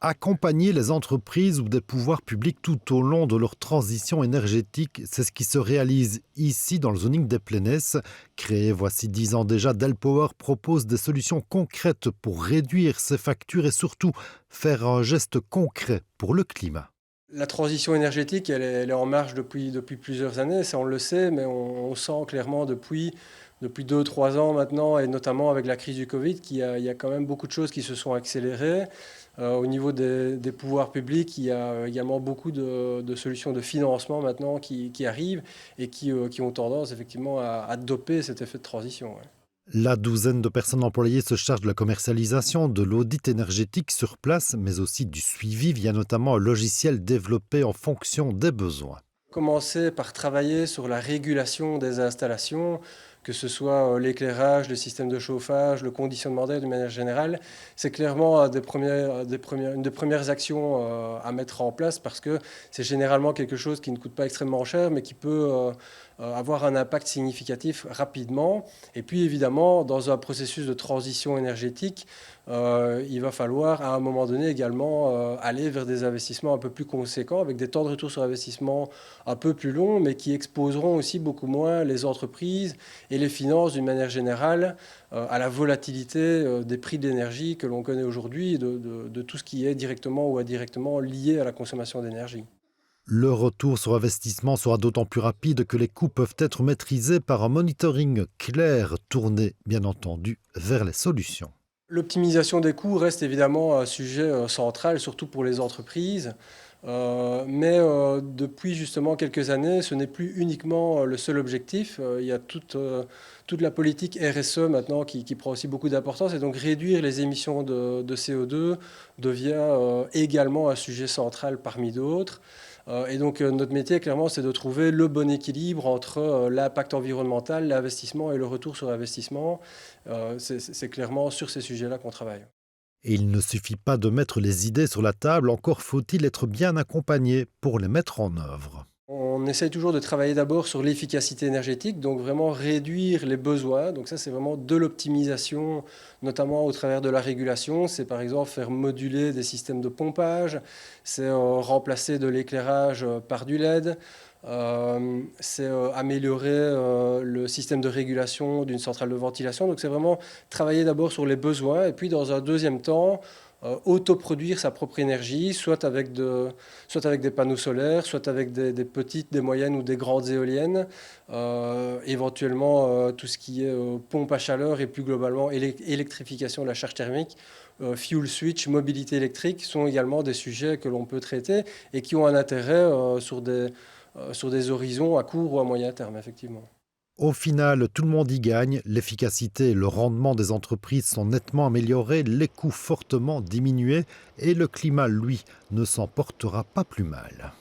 Accompagner les entreprises ou des pouvoirs publics tout au long de leur transition énergétique, c'est ce qui se réalise ici dans le zoning des Plénès. Créé voici 10 ans déjà, Delpower propose des solutions concrètes pour réduire ses factures et surtout faire un geste concret pour le climat. La transition énergétique, elle est en marche depuis plusieurs années, ça on le sait, mais on sent clairement depuis 2, 3 ans maintenant, et notamment avec la crise du Covid, il y a quand même beaucoup de choses qui se sont accélérées. Au niveau des pouvoirs publics, il y a également beaucoup de solutions de financement maintenant qui arrivent et qui ont tendance effectivement à doper cet effet de transition. Ouais. La douzaine de personnes employées se charge de la commercialisation, de l'audit énergétique sur place, mais aussi du suivi via notamment un logiciel développé en fonction des besoins. Commencer par travailler sur la régulation des installations, que ce soit l'éclairage, le système de chauffage, le conditionnement d'air de manière générale, c'est clairement une des premières actions à mettre en place parce que c'est généralement quelque chose qui ne coûte pas extrêmement cher mais qui peut avoir un impact significatif rapidement. Et puis évidemment, dans un processus de transition énergétique, il va falloir à un moment donné également aller vers des investissements un peu plus conséquents avec des temps de retour sur investissement un peu plus longs, mais qui exposeront aussi beaucoup moins les entreprises et les finances d'une manière générale à la volatilité des prix de l'énergie que l'on connaît aujourd'hui, de tout ce qui est directement ou indirectement lié à la consommation d'énergie. Le retour sur investissement sera d'autant plus rapide que les coûts peuvent être maîtrisés par un monitoring clair, tourné bien entendu vers les solutions. L'optimisation des coûts reste évidemment un sujet central, surtout pour les entreprises. Mais depuis justement quelques années, ce n'est plus uniquement le seul objectif. Il y a toute la politique RSE maintenant qui prend aussi beaucoup d'importance. Et donc réduire les émissions de CO2 devient également un sujet central parmi d'autres. Et donc notre métier, clairement, c'est de trouver le bon équilibre entre l'impact environnemental, l'investissement et le retour sur investissement. C'est clairement sur ces sujets-là qu'on travaille. Et il ne suffit pas de mettre les idées sur la table, encore faut-il être bien accompagné pour les mettre en œuvre. On essaye toujours de travailler d'abord sur l'efficacité énergétique, donc vraiment réduire les besoins. Donc ça, c'est vraiment de l'optimisation, notamment au travers de la régulation. C'est par exemple faire moduler des systèmes de pompage, c'est remplacer de l'éclairage par du LED, c'est améliorer le système de régulation d'une centrale de ventilation. Donc c'est vraiment travailler d'abord sur les besoins et puis dans un deuxième temps, autoproduire sa propre énergie, soit avec des panneaux solaires, soit avec des petites, des moyennes ou des grandes éoliennes, éventuellement tout ce qui est pompe à chaleur et plus globalement électrification de la charge thermique, fuel switch, mobilité électrique sont également des sujets que l'on peut traiter et qui ont un intérêt sur des horizons à court ou à moyen terme, effectivement. Au final, tout le monde y gagne, l'efficacité et le rendement des entreprises sont nettement améliorés, les coûts fortement diminués et le climat, lui, ne s'en portera pas plus mal.